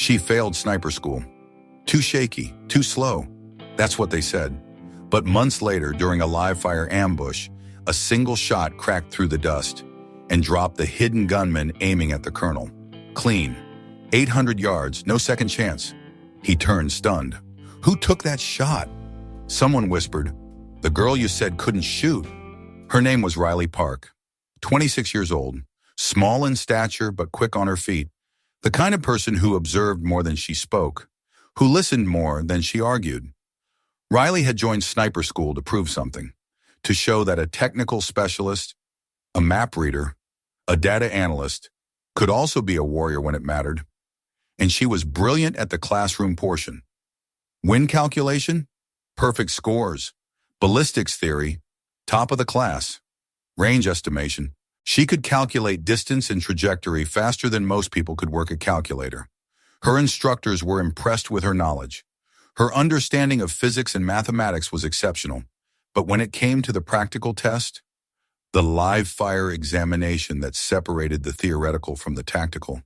She failed sniper school. Too shaky, too slow. That's what they said. But months later, during a live-fire ambush, a single shot cracked through the dust and dropped the hidden gunman aiming at the colonel. Clean. 800 yards, no second chance. He turned stunned. Who took that shot? Someone whispered, "The girl you said couldn't shoot." Her name was Riley Park, 26 years old, small in stature but quick on her feet, the kind of person who observed more than she spoke, who listened more than she argued. Riley had joined sniper school to prove something, to show that a technical specialist, a map reader, a data analyst, could also be a warrior when it mattered. And she was brilliant at the classroom portion. Win calculation? Perfect scores. Ballistics theory? Top of the class. Range estimation? She could calculate distance and trajectory faster than most people could work a calculator. Her instructors were impressed with her knowledge. Her understanding of physics and mathematics was exceptional. But when it came to the practical test, the live-fire examination that separated the theoretical from the tactical,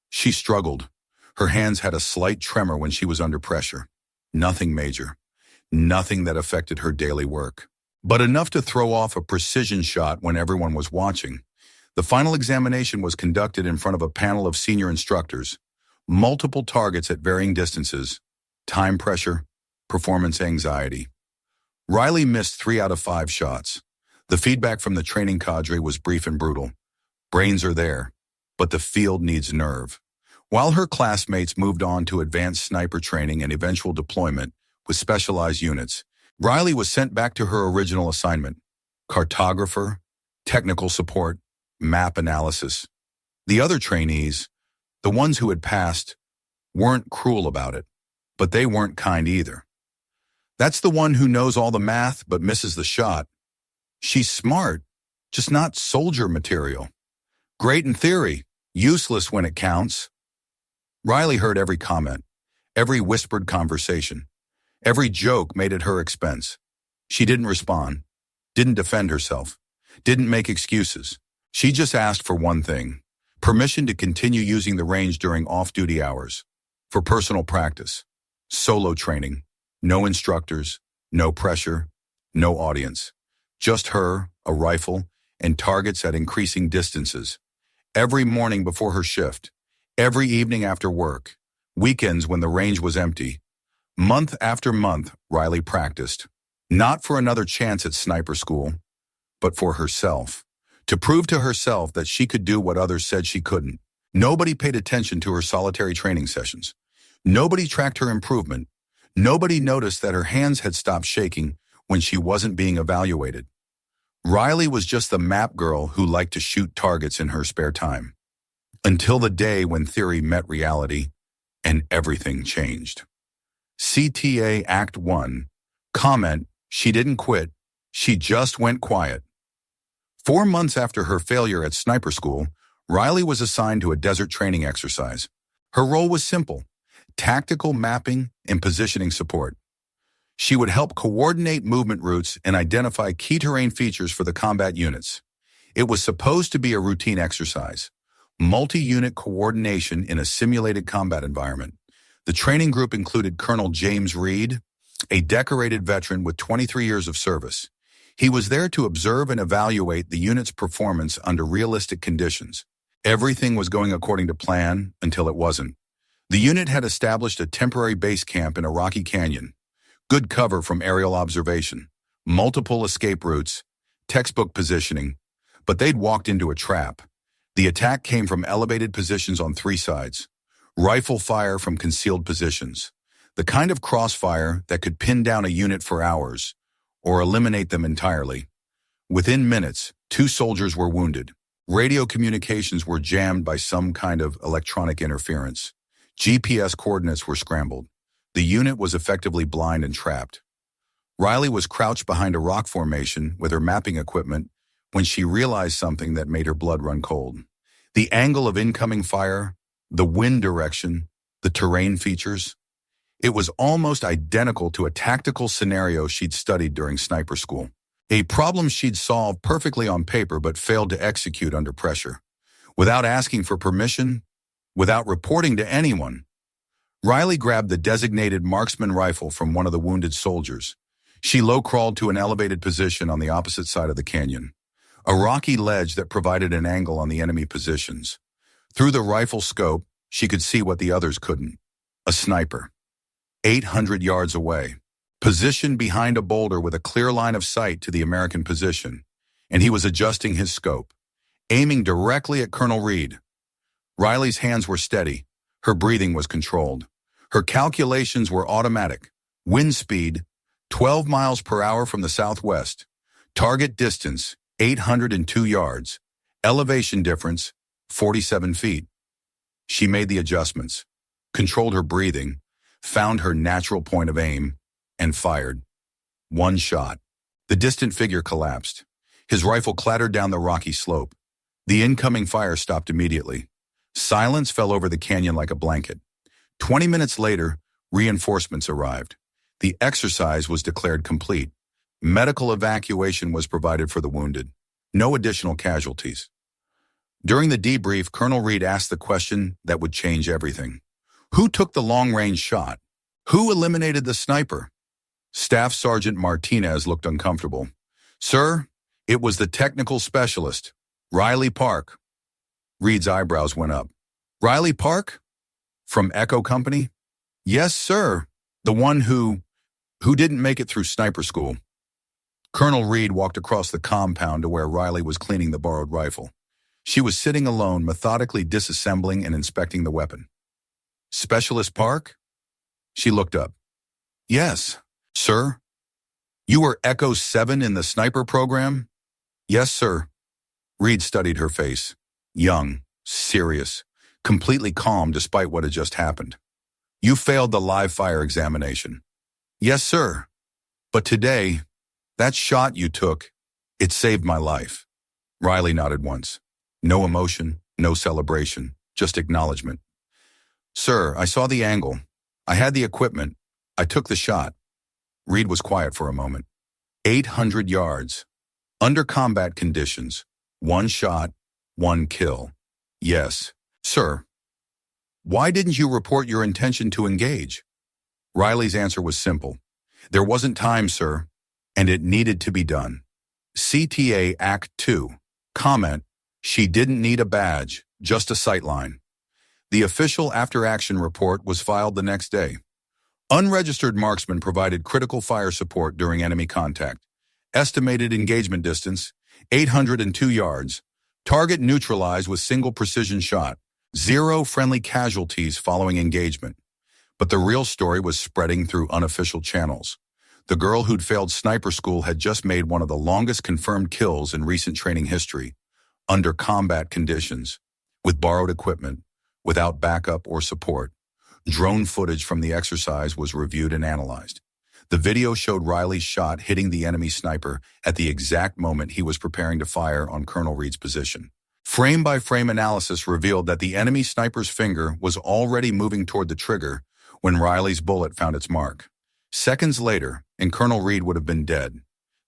she struggled. Her hands had a slight tremor when she was under pressure. Nothing major. Nothing that affected her daily work. But enough to throw off a precision shot when everyone was watching. The final examination was conducted in front of a panel of senior instructors. Multiple targets at varying distances. Time pressure. Performance anxiety. Riley missed 3 out of 5 shots. The feedback from the training cadre was brief and brutal. Brains are there, but the field needs nerve. While her classmates moved on to advanced sniper training and eventual deployment with specialized units, Riley was sent back to her original assignment: cartographer, technical support, map analysis. The other trainees, the ones who had passed, weren't cruel about it, but they weren't kind either. That's the one who knows all the math but misses the shot. She's smart, just not soldier material. Great in theory, useless when it counts. Riley heard every comment, every whispered conversation. Every joke made at her expense. She didn't respond, didn't defend herself, didn't make excuses. She just asked for one thing: permission to continue using the range during off-duty hours, for personal practice, solo training, no instructors, no pressure, no audience. Just her, a rifle, and targets at increasing distances. Every morning before her shift, every evening after work, weekends when the range was empty. Month after month, Riley practiced, not for another chance at sniper school, but for herself, to prove to herself that she could do what others said she couldn't. Nobody paid attention to her solitary training sessions. Nobody tracked her improvement. Nobody noticed that her hands had stopped shaking when she wasn't being evaluated. Riley was just the map girl who liked to shoot targets in her spare time. Until the day when theory met reality and everything changed. CTA Act 1. Comment: she didn't quit, she just went quiet. 4 months after her failure at sniper school, Riley was assigned to a desert training exercise. Her role was simple: tactical mapping and positioning support. She would help coordinate movement routes and identify key terrain features for the combat units. It was supposed to be a routine exercise, multi-unit coordination in a simulated combat environment. The training group included Colonel James Reed, a decorated veteran with 23 years of service. He was there to observe and evaluate the unit's performance under realistic conditions. Everything was going according to plan until it wasn't. The unit had established a temporary base camp in a rocky canyon. Good cover from aerial observation, multiple escape routes, textbook positioning, but they'd walked into a trap. The attack came from elevated positions on 3 sides. Rifle fire from concealed positions, the kind of crossfire that could pin down a unit for hours or eliminate them entirely. Within minutes, 2 soldiers were wounded. Radio communications were jammed by some kind of electronic interference. GPS coordinates were scrambled. The unit was effectively blind and trapped. Riley was crouched behind a rock formation with her mapping equipment when she realized something that made her blood run cold. The angle of incoming fire, the wind direction, the terrain features. It was almost identical to a tactical scenario she'd studied during sniper school. A problem she'd solved perfectly on paper but failed to execute under pressure. Without asking for permission, without reporting to anyone. Riley grabbed the designated marksman rifle from one of the wounded soldiers. She low-crawled to an elevated position on the opposite side of the canyon, a rocky ledge that provided an angle on the enemy positions. Through the rifle scope, she could see what the others couldn't. A sniper, 800 yards away, positioned behind a boulder with a clear line of sight to the American position, and he was adjusting his scope, aiming directly at Colonel Reed. Riley's hands were steady. Her breathing was controlled. Her calculations were automatic. Wind speed, 12 miles per hour from the southwest. Target distance, 802 yards. Elevation difference, 47 feet. She made the adjustments, controlled her breathing, found her natural point of aim, and fired. One shot. The distant figure collapsed. His rifle clattered down the rocky slope. The incoming fire stopped immediately. Silence fell over the canyon like a blanket. 20 minutes later, reinforcements arrived. The exercise was declared complete. Medical evacuation was provided for the wounded. No additional casualties. During the debrief, Colonel Reed asked the question that would change everything. Who took the long-range shot? Who eliminated the sniper? Staff Sergeant Martinez looked uncomfortable. Sir, it was the technical specialist, Riley Park. Reed's eyebrows went up. Riley Park? From Echo Company? Yes, sir. The one who didn't make it through sniper school. Colonel Reed walked across the compound to where Riley was cleaning the borrowed rifle. She was sitting alone, methodically disassembling and inspecting the weapon. Specialist Park? She looked up. Yes, sir. You were Echo 7 in the sniper program? Yes, sir. Reed studied her face. Young, serious, completely calm despite what had just happened. You failed the live fire examination. Yes, sir. But today, that shot you took, it saved my life. Riley nodded once. No emotion, no celebration, just acknowledgement. Sir, I saw the angle. I had the equipment. I took the shot. Reed was quiet for a moment. 800 yards. Under combat conditions. One shot, one kill. Yes, sir. Why didn't you report your intention to engage? Riley's answer was simple. There wasn't time, sir, and it needed to be done. CTA Act 2. Comment, she didn't need a badge, just a sightline. The official after-action report was filed the next day. Unregistered marksman provided critical fire support during enemy contact. Estimated engagement distance, 802 yards. Target neutralized with single precision shot. 0 friendly casualties following engagement. But the real story was spreading through unofficial channels. The girl who'd failed sniper school had just made one of the longest confirmed kills in recent training history, under combat conditions, with borrowed equipment, without backup or support. Drone footage from the exercise was reviewed and analyzed. The video showed Riley's shot hitting the enemy sniper at the exact moment he was preparing to fire on Colonel Reed's position. Frame-by-frame analysis revealed that the enemy sniper's finger was already moving toward the trigger when Riley's bullet found its mark. Seconds later, and Colonel Reed would have been dead.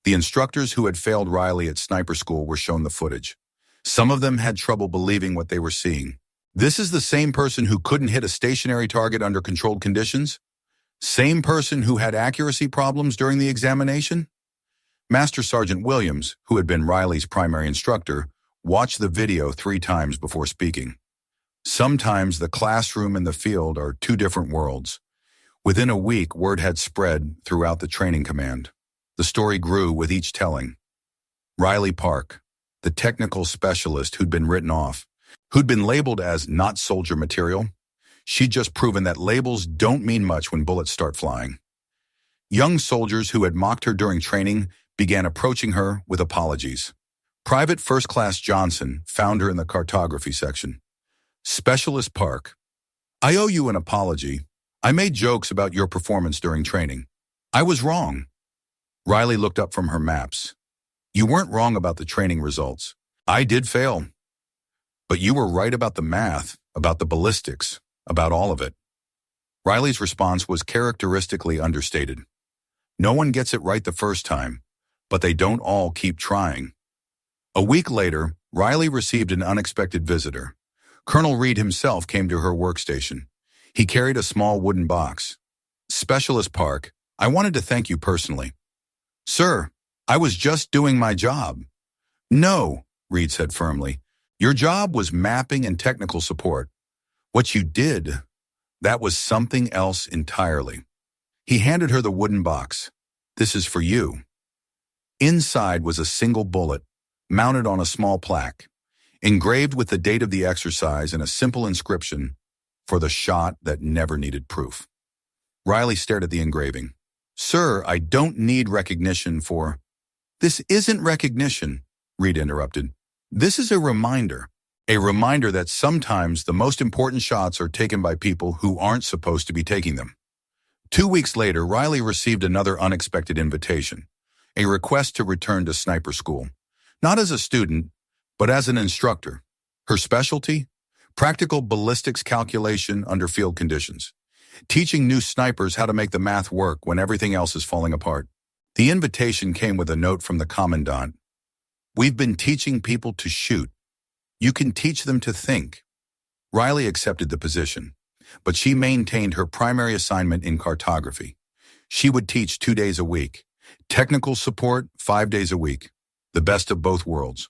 The instructors who had failed Riley at sniper school were shown the footage. Some of them had trouble believing what they were seeing. This is the same person who couldn't hit a stationary target under controlled conditions? Same person who had accuracy problems during the examination? Master Sergeant Williams, who had been Riley's primary instructor, watched the video 3 times before speaking. Sometimes the classroom and the field are 2 different worlds. Within a week, word had spread throughout the training command. The story grew with each telling. Riley Park, the technical specialist who'd been written off, who'd been labeled as not soldier material, she'd just proven that labels don't mean much when bullets start flying. Young soldiers who had mocked her during training began approaching her with apologies. Private First Class Johnson found her in the cartography section. Specialist Park, I owe you an apology. I made jokes about your performance during training. I was wrong. Riley looked up from her maps. You weren't wrong about the training results. I did fail. But you were right about the math, about the ballistics, about all of it. Riley's response was characteristically understated. No one gets it right the first time, but they don't all keep trying. A week later, Riley received an unexpected visitor. Colonel Reed himself came to her workstation. He carried a small wooden box. "Specialist Park, I wanted to thank you personally." "Sir, I was just doing my job." "No," Reed said firmly. "Your job was mapping and technical support. What you did, that was something else entirely." He handed her the wooden box. "This is for you." Inside was a single bullet, mounted on a small plaque, engraved with the date of the exercise and a simple inscription, "For the shot that never needed proof." Riley stared at the engraving. "Sir, I don't need recognition for—" "This isn't recognition," Reed interrupted. "This is a reminder that sometimes the most important shots are taken by people who aren't supposed to be taking them." 2 weeks later, Riley received another unexpected invitation, a request to return to sniper school. Not as a student, but as an instructor. Her specialty? Practical ballistics calculation under field conditions. Teaching new snipers how to make the math work when everything else is falling apart. The invitation came with a note from the commandant. "We've been teaching people to shoot. You can teach them to think." Riley accepted the position, but she maintained her primary assignment in cartography. She would teach 2 days a week. Technical support 5 days a week. The best of both worlds.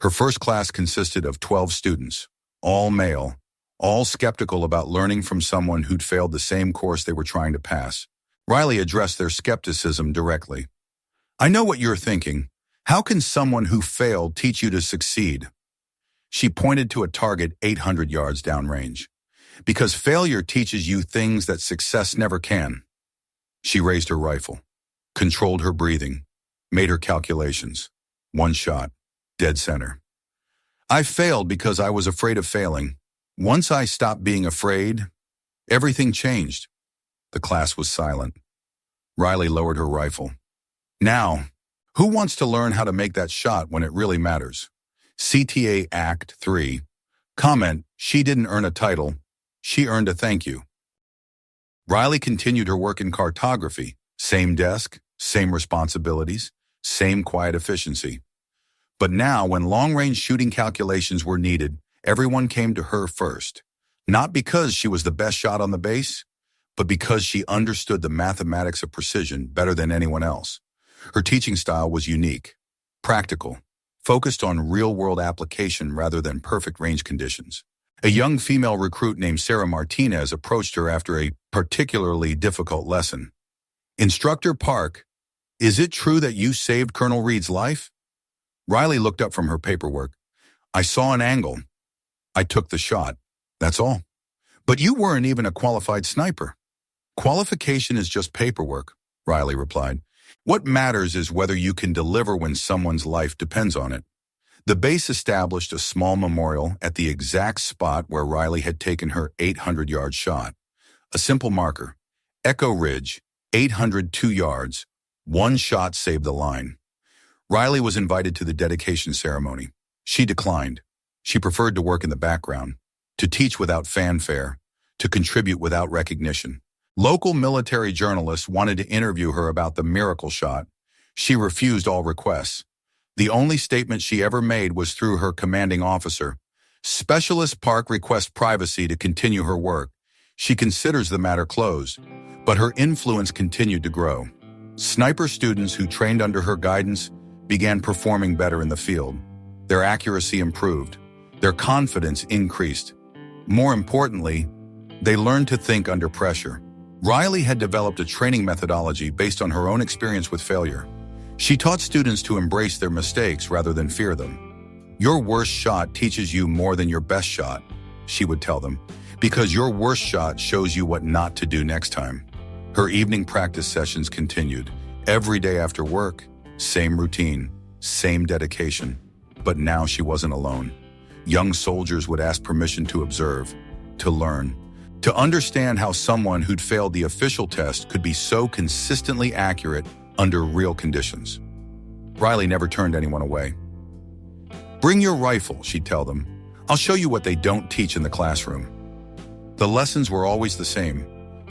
Her first class consisted of 12 students, all male, all skeptical about learning from someone who'd failed the same course they were trying to pass. Riley addressed their skepticism directly. "I know what you're thinking. How can someone who failed teach you to succeed?" She pointed to a target 800 yards downrange. "Because failure teaches you things that success never can." She raised her rifle, controlled her breathing, made her calculations. 1 shot, dead center. "I failed because I was afraid of failing. Once I stopped being afraid, everything changed." The class was silent. Riley lowered her rifle. "Now, who wants to learn how to make that shot when it really matters?" CTA Act 3. Comment, "She didn't earn a title. She earned a thank you." Riley continued her work in cartography. Same desk, same responsibilities, same quiet efficiency. But now, when long-range shooting calculations were needed, everyone came to her first. Not because she was the best shot on the base, but because she understood the mathematics of precision better than anyone else. Her teaching style was unique, practical, focused on real-world application rather than perfect range conditions. A young female recruit named Sarah Martinez approached her after a particularly difficult lesson. "Instructor Park, is it true that you saved Colonel Reed's life?" Riley looked up from her paperwork. "I saw an angle. I took the shot. That's all." "But you weren't even a qualified sniper." "Qualification is just paperwork," Riley replied. "What matters is whether you can deliver when someone's life depends on it." The base established a small memorial at the exact spot where Riley had taken her 800-yard shot. A simple marker. Echo Ridge, 802 yards. 1 shot saved the line. Riley was invited to the dedication ceremony. She declined. She preferred to work in the background, to teach without fanfare, to contribute without recognition. Local military journalists wanted to interview her about the miracle shot. She refused all requests. The only statement she ever made was through her commanding officer. "Specialist Park requests privacy to continue her work. She considers the matter closed." But her influence continued to grow. Sniper students who trained under her guidance began performing better in the field. Their accuracy improved. Their confidence increased. More importantly, they learned to think under pressure. Riley had developed a training methodology based on her own experience with failure. She taught students to embrace their mistakes rather than fear them. "Your worst shot teaches you more than your best shot," she would tell them, "because your worst shot shows you what not to do next time." Her evening practice sessions continued. Every day after work, same routine, same dedication. But now she wasn't alone. Young soldiers would ask permission to observe, to learn, to understand how someone who'd failed the official test could be so consistently accurate under real conditions. Riley never turned anyone away. "Bring your rifle," she'd tell them. "I'll show you what they don't teach in the classroom." The lessons were always the same.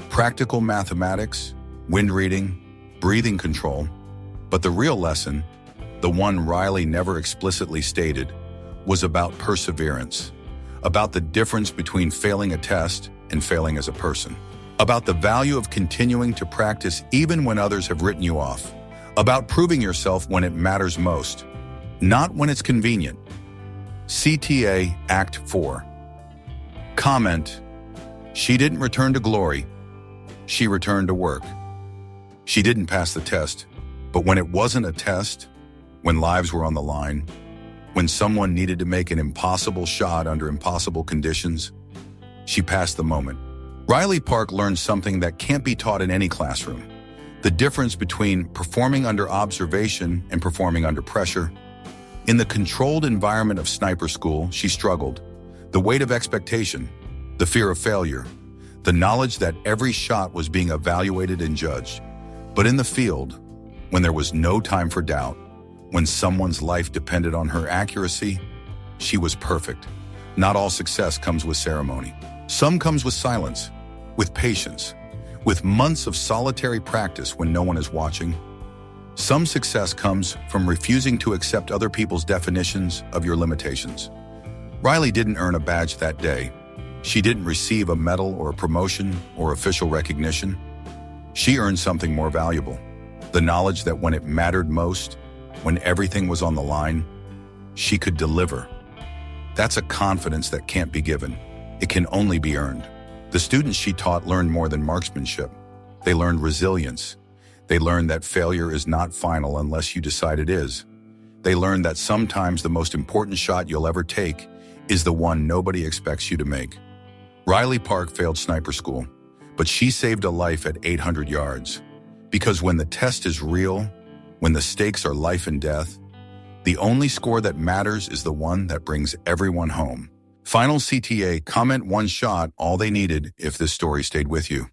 Practical mathematics, wind reading, breathing control. But the real lesson, the one Riley never explicitly stated, was about perseverance, about the difference between failing a test and failing as a person. About the value of continuing to practice even when others have written you off. About proving yourself when it matters most, not when it's convenient. CTA Act 4. Comment: she didn't return to glory, she returned to work. She didn't pass the test, but when it wasn't a test, when lives were on the line, when someone needed to make an impossible shot under impossible conditions, she passed the moment. Riley Park learned something that can't be taught in any classroom: the difference between performing under observation and performing under pressure. In the controlled environment of sniper school, she struggled. The weight of expectation, the fear of failure, the knowledge that every shot was being evaluated and judged. But in the field, when there was no time for doubt, when someone's life depended on her accuracy, she was perfect. Not all success comes with ceremony. Some comes with silence, with patience, with months of solitary practice when no one is watching. Some success comes from refusing to accept other people's definitions of your limitations. Riley didn't earn a badge that day. She didn't receive a medal or a promotion or official recognition. She earned something more valuable: the knowledge that when it mattered most, when everything was on the line, she could deliver. That's a confidence that can't be given. It can only be earned. The students she taught learned more than marksmanship. They learned resilience. They learned that failure is not final unless you decide it is. They learned that sometimes the most important shot you'll ever take is the one nobody expects you to make. Riley Park failed sniper school, but she saved a life at 800 yards. Because when the test is real, when the stakes are life and death, the only score that matters is the one that brings everyone home. Final CTA comment: one shot, all they needed if this story stayed with you.